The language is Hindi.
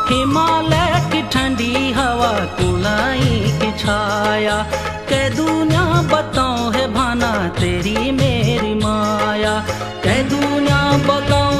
हिमालय की ठंडी हवा, कुलाई की छाया, कै दुनिया बताऊं है भाना तेरी मेरी माया, कै दुनिया बताऊं